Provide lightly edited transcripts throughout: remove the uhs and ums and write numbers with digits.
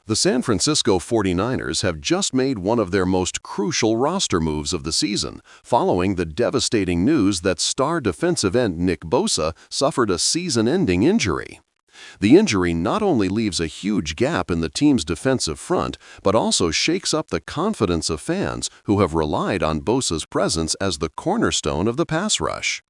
The San Francisco 49ers have just made one of their most crucial roster moves of the season, following the devastating news that star defensive end Nick Bosa suffered a season-ending injury. The injury not only leaves a huge gap in the team's defensive front, but also shakes up the confidence of fans who have relied on Bosa's presence as the cornerstone of the pass rush.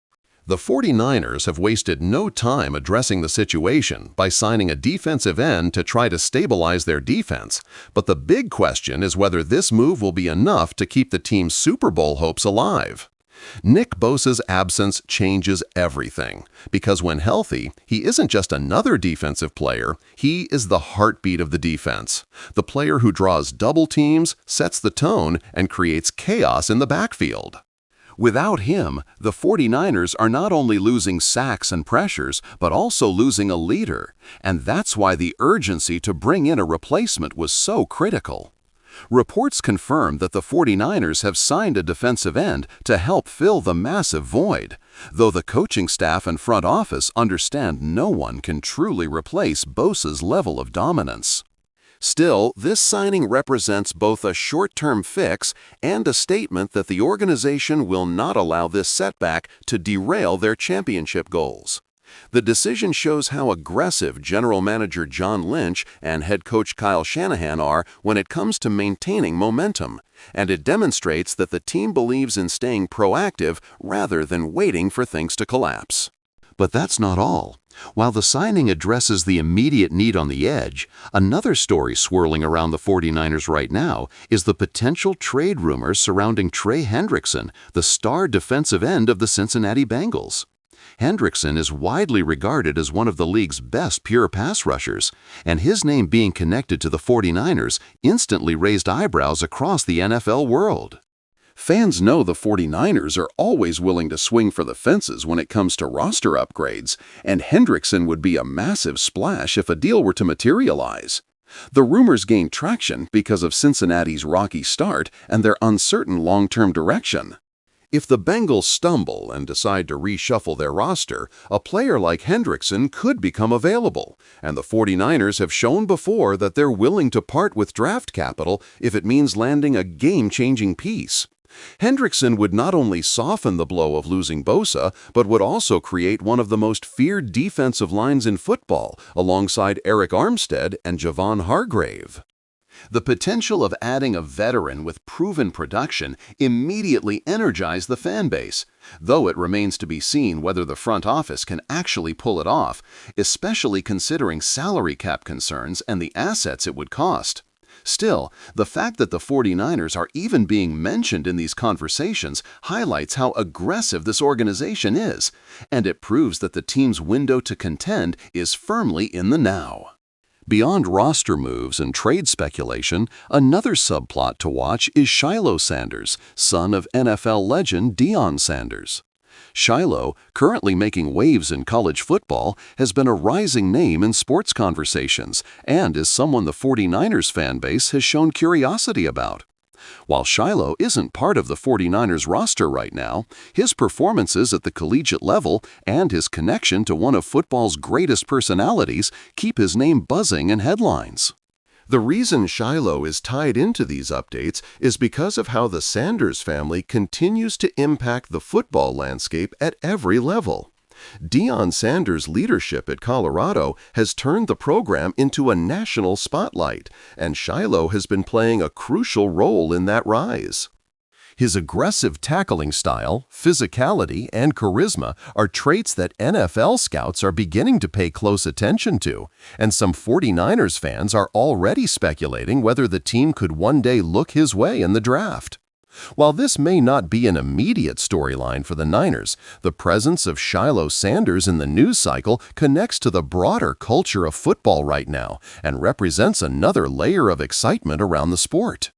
The 49ers have wasted no time addressing the situation by signing a defensive end to try to stabilize their defense, but the big question is whether this move will be enough to keep the team's Super Bowl hopes alive. Nick Bosa's absence changes everything, because when healthy, he isn't just another defensive player, he is the heartbeat of the defense, the player who draws double teams, sets the tone, and creates chaos in the backfield. Without him, the 49ers are not only losing sacks and pressures, but also losing a leader, and that's why the urgency to bring in a replacement was so critical. Reports confirm that the 49ers have signed a defensive end to help fill the massive void, though the coaching staff and front office understand no one can truly replace Bosa's level of dominance. Still, this signing represents both a short-term fix and a statement that the organization will not allow this setback to derail their championship goals. The decision shows how aggressive general manager John Lynch and head coach Kyle Shanahan are when it comes to maintaining momentum, and it demonstrates that the team believes in staying proactive rather than waiting for things to collapse. But that's not all. While the signing addresses the immediate need on the edge, another story swirling around the 49ers right now is the potential trade rumors surrounding Trey Hendrickson, the star defensive end of the Cincinnati Bengals. Hendrickson is widely regarded as one of the league's best pure pass rushers, and his name being connected to the 49ers instantly raised eyebrows across the NFL world. Fans know the 49ers are always willing to swing for the fences when it comes to roster upgrades, and Hendrickson would be a massive splash if a deal were to materialize. The rumors gained traction because of Cincinnati's rocky start and their uncertain long-term direction. If the Bengals stumble and decide to reshuffle their roster, a player like Hendrickson could become available, and the 49ers have shown before that they're willing to part with draft capital if it means landing a game-changing piece. Hendrickson would not only soften the blow of losing Bosa, but would also create one of the most feared defensive lines in football, alongside Eric Armstead and Javon Hargrave. The potential of adding a veteran with proven production immediately energized the fan base, though it remains to be seen whether the front office can actually pull it off, especially considering salary cap concerns and the assets it would cost. Still, the fact that the 49ers are even being mentioned in these conversations highlights how aggressive this organization is, and it proves that the team's window to contend is firmly in the now. Beyond roster moves and trade speculation, another subplot to watch is Shilo Sanders, son of NFL legend Deion Sanders. Shilo, currently making waves in college football, has been a rising name in sports conversations and is someone the 49ers fan base has shown curiosity about. While Shilo isn't part of the 49ers roster right now, his performances at the collegiate level and his connection to one of football's greatest personalities keep his name buzzing in headlines. The reason Shilo is tied into these updates is because of how the Sanders family continues to impact the football landscape at every level. Deion Sanders' leadership at Colorado has turned the program into a national spotlight, and Shilo has been playing a crucial role in that rise. His aggressive tackling style, physicality, and charisma are traits that NFL scouts are beginning to pay close attention to, and some 49ers fans are already speculating whether the team could one day look his way in the draft. While this may not be an immediate storyline for the Niners, the presence of Shilo Sanders in the news cycle connects to the broader culture of football right now and represents another layer of excitement around the sport.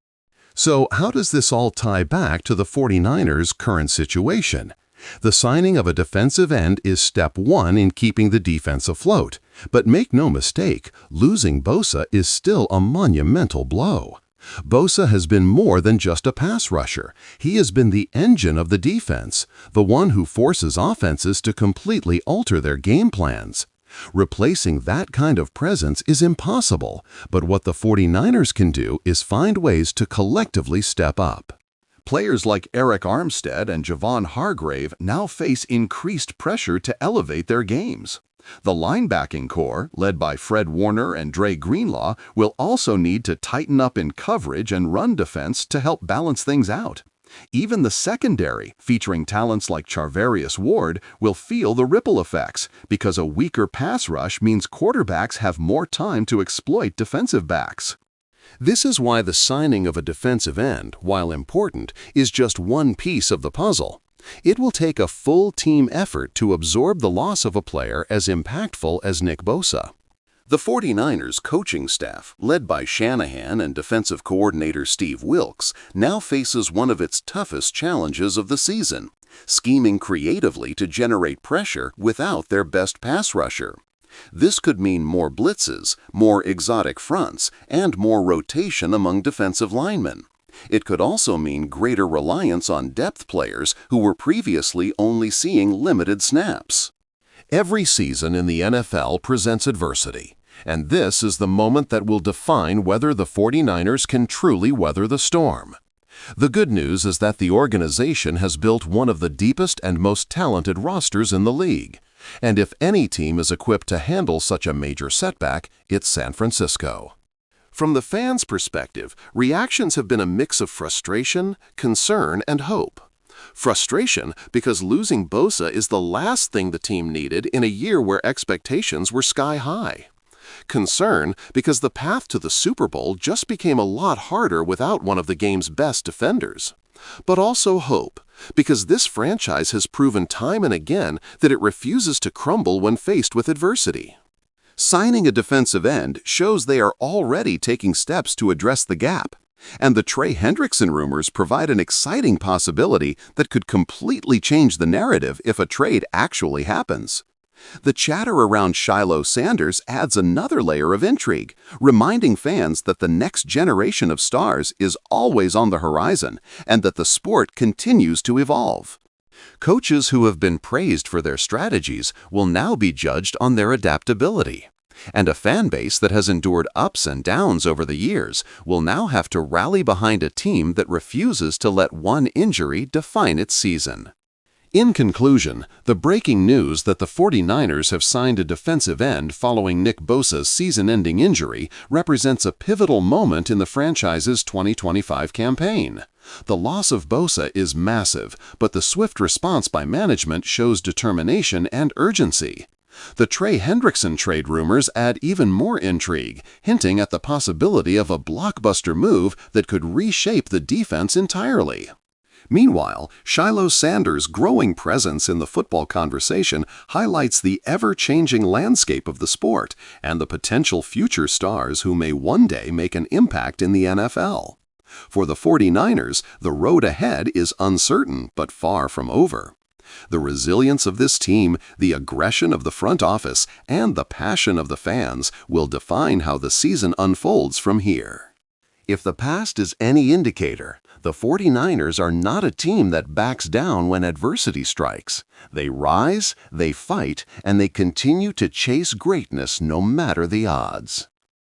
So how does this all tie back to the 49ers' current situation? The signing of a defensive end is step one in keeping the defense afloat. But make no mistake, losing Bosa is still a monumental blow. Bosa has been more than just a pass rusher. He has been the engine of the defense, the one who forces offenses to completely alter their game plans. Replacing that kind of presence is impossible, but what the 49ers can do is find ways to collectively step up. Players like Eric Armstead and Javon Hargrave now face increased pressure to elevate their games. The linebacking core, led by Fred Warner and Dre Greenlaw, will also need to tighten up in coverage and run defense to help balance things out. Even the secondary, featuring talents like Charvarius Ward, will feel the ripple effects because a weaker pass rush means quarterbacks have more time to exploit defensive backs. This is why the signing of a defensive end, while important, is just one piece of the puzzle. It will take a full team effort to absorb the loss of a player as impactful as Nick Bosa. The 49ers coaching staff, led by Shanahan and defensive coordinator Steve Wilks, now faces one of its toughest challenges of the season, scheming creatively to generate pressure without their best pass rusher. This could mean more blitzes, more exotic fronts, and more rotation among defensive linemen. It could also mean greater reliance on depth players who were previously only seeing limited snaps. Every season in the NFL presents adversity, and this is the moment that will define whether the 49ers can truly weather the storm. The good news is that the organization has built one of the deepest and most talented rosters in the league. And if any team is equipped to handle such a major setback, it's San Francisco. From the fans' perspective, reactions have been a mix of frustration, concern, and hope. Frustration because losing Bosa is the last thing the team needed in a year where expectations were sky high. Concern because the path to the Super Bowl just became a lot harder without one of the game's best defenders. But also hope, because this franchise has proven time and again that it refuses to crumble when faced with adversity. Signing a defensive end shows they are already taking steps to address the gap, and the Trey Hendrickson rumors provide an exciting possibility that could completely change the narrative if a trade actually happens. The chatter around Shilo Sanders adds another layer of intrigue, reminding fans that the next generation of stars is always on the horizon and that the sport continues to evolve. Coaches who have been praised for their strategies will now be judged on their adaptability. And a fan base that has endured ups and downs over the years will now have to rally behind a team that refuses to let one injury define its season. In conclusion, the breaking news that the 49ers have signed a defensive end following Nick Bosa's season-ending injury represents a pivotal moment in the franchise's 2025 campaign. The loss of Bosa is massive, but the swift response by management shows determination and urgency. The Trey Hendrickson trade rumors add even more intrigue, hinting at the possibility of a blockbuster move that could reshape the defense entirely. Meanwhile, Shilo Sanders' growing presence in the football conversation highlights the ever-changing landscape of the sport and the potential future stars who may one day make an impact in the NFL. For the 49ers, the road ahead is uncertain but far from over. The resilience of this team, the aggression of the front office, and the passion of the fans will define how the season unfolds from here. If the past is any indicator, the 49ers are not a team that backs down when adversity strikes. They rise, they fight, and they continue to chase greatness no matter the odds.